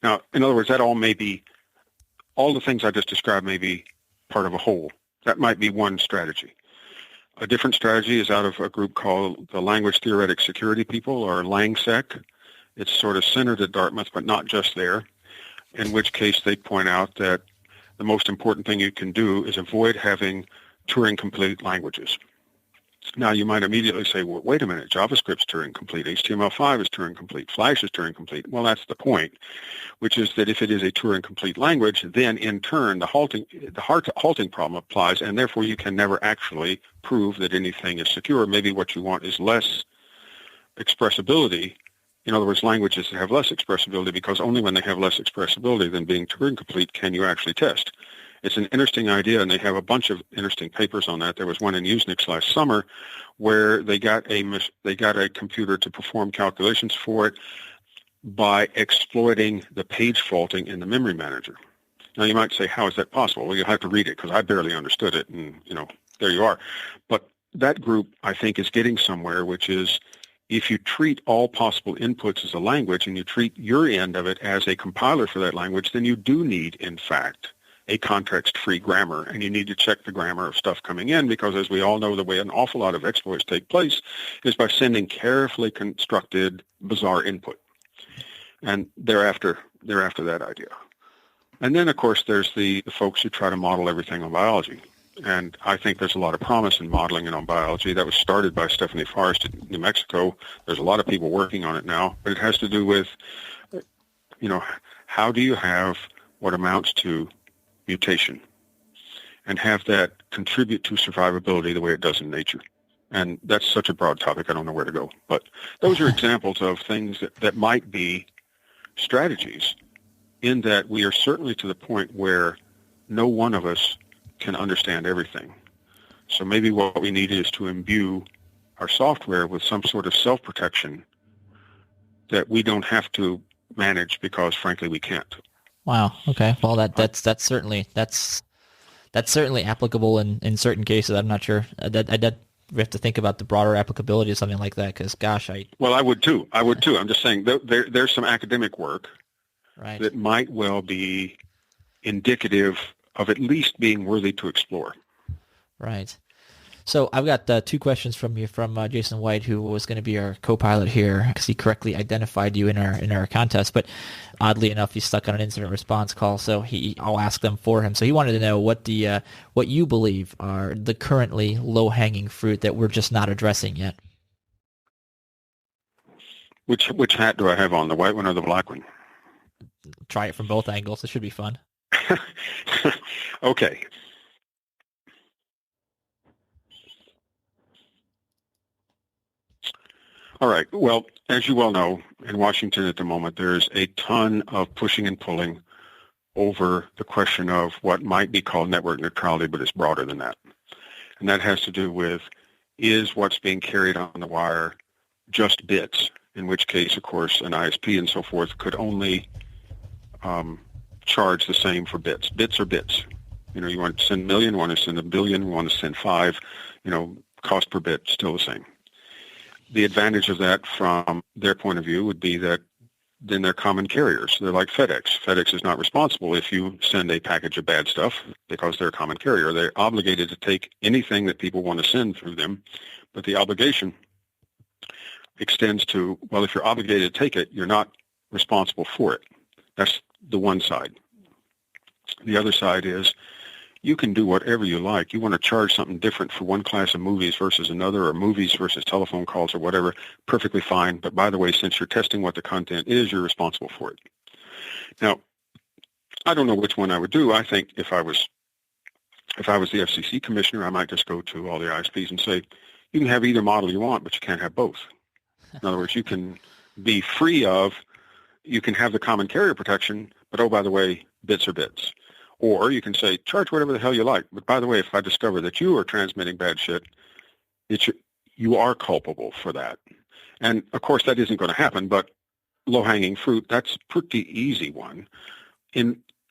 Now, in other words, all the things I just described may be part of a whole. That might be one strategy. A different strategy is out of a group called the Language Theoretic Security People, or LangSec. It's sort of centered at Dartmouth, but not just there, in which case they point out that the most important thing you can do is avoid having Turing-complete languages. Now, you might immediately say, well, wait a minute, JavaScript's Turing-complete, HTML5 is Turing-complete, Flash is Turing-complete. Well, that's the point, which is that if it is a Turing-complete language, then in turn the halting problem applies, and therefore you can never actually prove that anything is secure. Maybe what you want is less expressibility. In other words, languages that have less expressibility, because only when they have less expressibility than being Turing-complete can you actually test. It's an interesting idea, and they have a bunch of interesting papers on that. There was one in Usenix last summer where they got a computer to perform calculations for it by exploiting the page faulting in the memory manager. Now, you might say, how is that possible? Well, you'll have to read it, because I barely understood it, and, there you are. But that group, I think, is getting somewhere, which is if you treat all possible inputs as a language and you treat your end of it as a compiler for that language, then you do need, in fact, a context-free grammar, and you need to check the grammar of stuff coming in, because as we all know, the way an awful lot of exploits take place is by sending carefully constructed, bizarre input. And thereafter that idea. And then, of course, there's the folks who try to model everything on biology. And I think there's a lot of promise in modeling it on biology. That was started by Stephanie Forrest in New Mexico. There's a lot of people working on it now, but it has to do with, how do you have what amounts to mutation and have that contribute to survivability the way it does in nature. And that's such a broad topic, I don't know where to go. But those are examples of things that might be strategies, in that we are certainly to the point where no one of us can understand everything. So maybe what we need is to imbue our software with some sort of self-protection that we don't have to manage because, frankly, we can't. Wow. Okay. Well, that's certainly applicable in certain cases. I'm not sure that we have to think about the broader applicability of something like that. Because, gosh, I would too. I'm just saying there's some academic work that might well be indicative of at least being worthy to explore. Right. So I've got two questions from Jason White, who was going to be our co-pilot here, because he correctly identified you in our contest. But oddly enough, he's stuck on an incident response call, so I'll ask them for him. So he wanted to know what you believe are the currently low-hanging fruit that we're just not addressing yet. Which hat do I have on, the white one or the black one? Try it from both angles. It should be fun. Okay. All right. Well, as you well know, in Washington at the moment, there's a ton of pushing and pulling over the question of what might be called network neutrality, but it's broader than that. And that has to do with, is what's being carried on the wire just bits, in which case, of course, an ISP and so forth could only charge the same for bits. Bits are bits. You want to send a million, you want to send a billion, you want to send 5, cost per bit, still the same. The advantage of that from their point of view would be that then they're common carriers. They're like FedEx. FedEx is not responsible if you send a package of bad stuff, because they're a common carrier. They're obligated to take anything that people want to send through them, but the obligation extends to, well, if you're obligated to take it, you're not responsible for it. That's the one side. The other side is, you can do whatever you like. You want to charge something different for one class of movies versus another, or movies versus telephone calls or whatever, perfectly fine. But by the way, since you're testing what the content is, you're responsible for it. Now, I don't know which one I would do. I think if I was the FCC commissioner, I might just go to all the ISPs and say, you can have either model you want, but you can't have both. In other words, you can be free of you can have the common carrier protection, but oh, by the way, bits are bits. Or you can say, charge whatever the hell you like. But by the way, if I discover that you are transmitting bad shit, you are culpable for that. And of course, that isn't going to happen, but low-hanging fruit, that's a pretty easy one.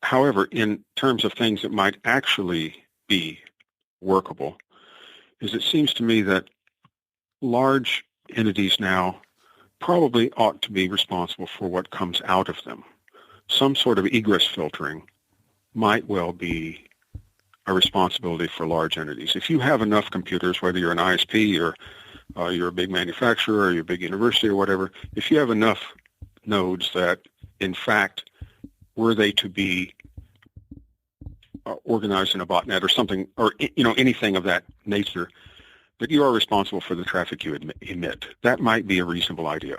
However, in terms of things that might actually be workable, is it seems to me that large entities now probably ought to be responsible for what comes out of them. Some sort of egress filtering might well be a responsibility for large entities. If you have enough computers, whether you're an ISP or you're a big manufacturer or you're a big university or whatever, if you have enough nodes that, in fact, were they to be organized in a botnet or something, or anything of that nature, that you are responsible for the traffic you emit. That might be a reasonable idea.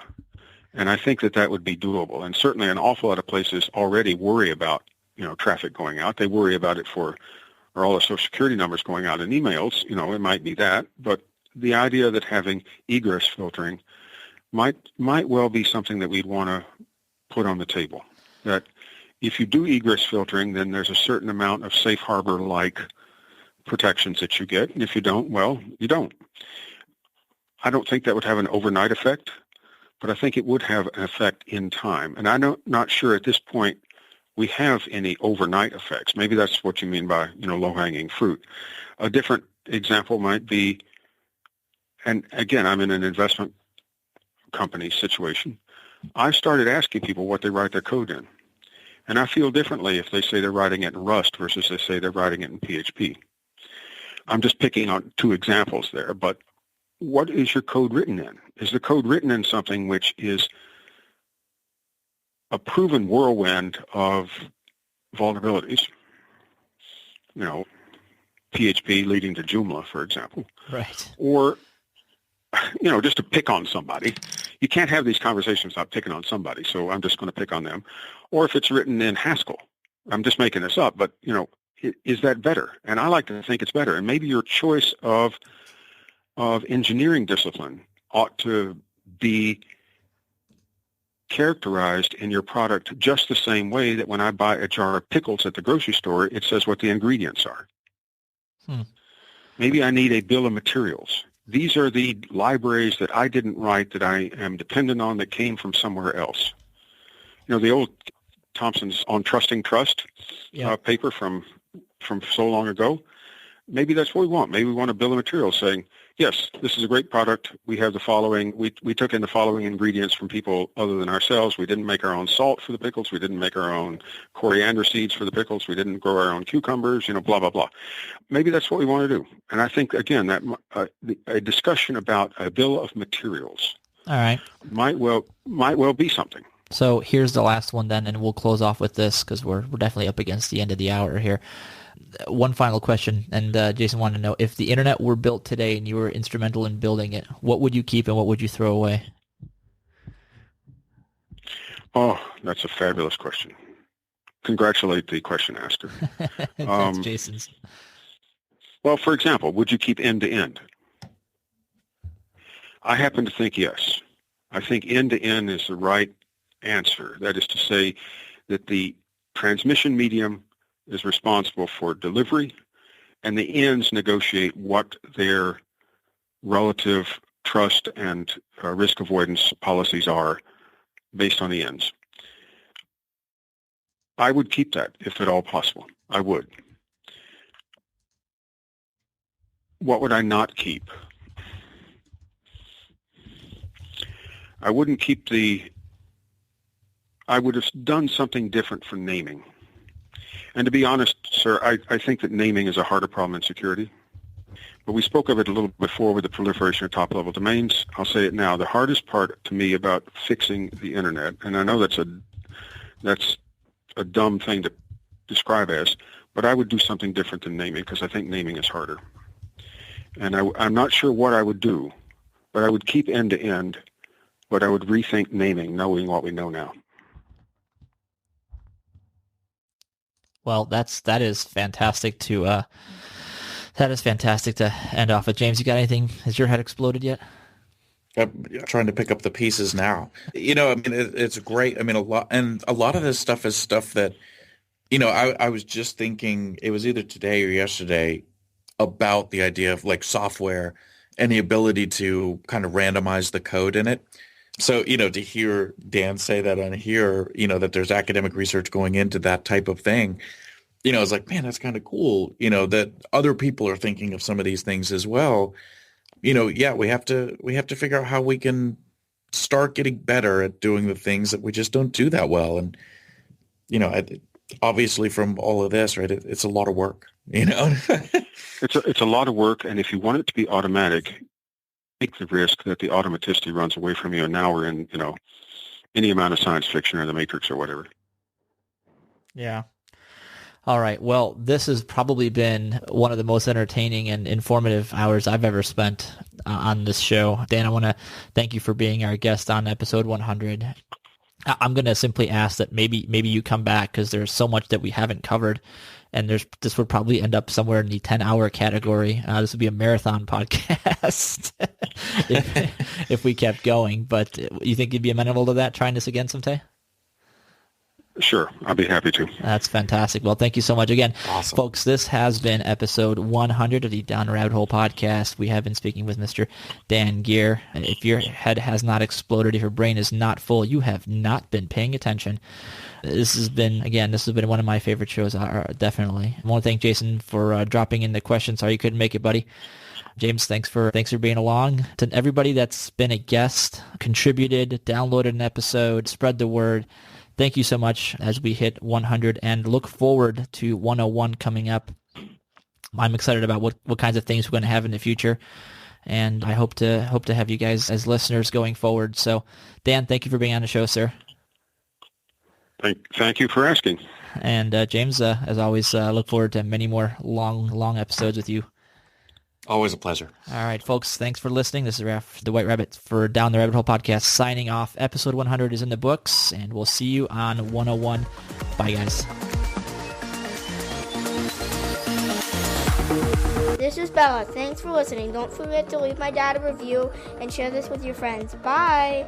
And I think that would be doable. And certainly an awful lot of places already worry about, traffic going out. They worry about it or all the Social Security numbers going out in emails. It might be that. But the idea that having egress filtering might well be something that we'd want to put on the table. That if you do egress filtering, then there's a certain amount of safe harbor-like protections that you get. And if you don't, well, you don't. I don't think that would have an overnight effect, but I think it would have an effect in time. And I'm not sure at this point we have any overnight effects. Maybe that's what you mean by, low-hanging fruit. A different example might be, and again, I'm in an investment company situation. I've started asking people what they write their code in. And I feel differently if they say they're writing it in Rust versus they say they're writing it in PHP. I'm just picking on two examples there, but what is your code written in? Is the code written in something which is a proven whirlwind of vulnerabilities? PHP leading to Joomla, for example. Right. Or, just to pick on somebody. You can't have these conversations without picking on somebody, so I'm just going to pick on them. Or if it's written in Haskell. I'm just making this up, but, is that better? And I like to think it's better. And maybe your choice of engineering discipline ought to be characterized in your product just the same way that when I buy a jar of pickles at the grocery store, it says what the ingredients are. Maybe I need a bill of materials. These are the libraries that I didn't write that I am dependent on that came from somewhere else. The old Thompson's on Trusting Trust paper from so long ago. Maybe that's what we want. Maybe we want a bill of materials saying, yes, this is a great product. We have the following. We took in the following ingredients from people other than ourselves. We didn't make our own salt for the pickles. We didn't make our own coriander seeds for the pickles. We didn't grow our own cucumbers, blah, blah, blah. Maybe that's what we want to do. And I think, again, that a discussion about a bill of materials All right. might well be something. So here's the last one then, and we'll close off with this because we're definitely up against the end of the hour here. One final question, and Jason wanted to know, if the internet were built today and you were instrumental in building it, what would you keep and what would you throw away? Oh, that's a fabulous question. Congratulate the question asker. That's Jason's. Well, for example, would you keep end-to-end? I happen to think yes. I think end-to-end is the right answer. That is to say that the transmission medium is responsible for delivery, and the ends negotiate what their relative trust and risk avoidance policies are based on the ends. I would keep that if at all possible. I would. What would I not keep? I wouldn't keep I would have done something different for naming. And to be honest, sir, I think that naming is a harder problem in security. But we spoke of it a little before with the proliferation of top-level domains. I'll say it now. The hardest part to me about fixing the Internet, and I know that's a dumb thing to describe as, but I would do something different than naming because I think naming is harder. And I'm not sure what I would do, but I would keep end-to-end, but I would rethink naming, knowing what we know now. Well, that is fantastic to end off with. James, you got anything? Has your head exploded yet? trying to pick up the pieces now. You know, I mean, it's great. I mean, a lot of this stuff is stuff that, you know, I was just thinking, it was either today or yesterday, about the idea of like software and the ability to kind of randomize the code in it. So, you know, to hear Dan say that on here, you know, that there's academic research going into that type of thing, you know, it's like, man, that's kind of cool, you know, that other people are thinking of some of these things as well. You know, yeah, we have to figure out how we can start getting better at doing the things that we just don't do that well. And, you know, obviously from all of this, right, it's a lot of work, you know. It's a lot of work, and if you want it to be automatic, take the risk that the automaticity runs away from you, and now we're in, you know, any amount of science fiction or the Matrix or whatever. Yeah. All right. Well, this has probably been one of the most entertaining and informative hours I've ever spent on this show. Dan, I want to thank you for being our guest on episode 100. I'm going to simply ask that maybe you come back, because there's so much that we haven't covered, and this would probably end up somewhere in the 10-hour category. This would be a marathon podcast if we kept going. But you think you'd be amenable to that, trying this again someday? Sure, I'll be happy to. That's fantastic. Well, thank you so much again. Awesome. Folks, this has been episode 100 of the Down the Rabbit Hole podcast. We have been speaking with Mr. Dan Geer. If your head has not exploded, if your brain is not full, you have not been paying attention. This has been one of my favorite shows, definitely. I want to thank Jason for dropping in the question. Sorry you couldn't make it, buddy. James, thanks for being along. To everybody that's been a guest, contributed, downloaded an episode, spread the word, thank you so much as we hit 100 and look forward to 101 coming up. I'm excited about what kinds of things we're going to have in the future, and I hope to have you guys as listeners going forward. So, Dan, thank you for being on the show, sir. Thank you for asking. And James, as always, look forward to many more long episodes with you. Always a pleasure. All right, folks, thanks for listening. This is Raf, the White Rabbit, for Down the Rabbit Hole podcast, signing off. Episode 100 is in the books, and we'll see you on 101. Bye, guys. This is Bella. Thanks for listening. Don't forget to leave my dad a review and share this with your friends. Bye!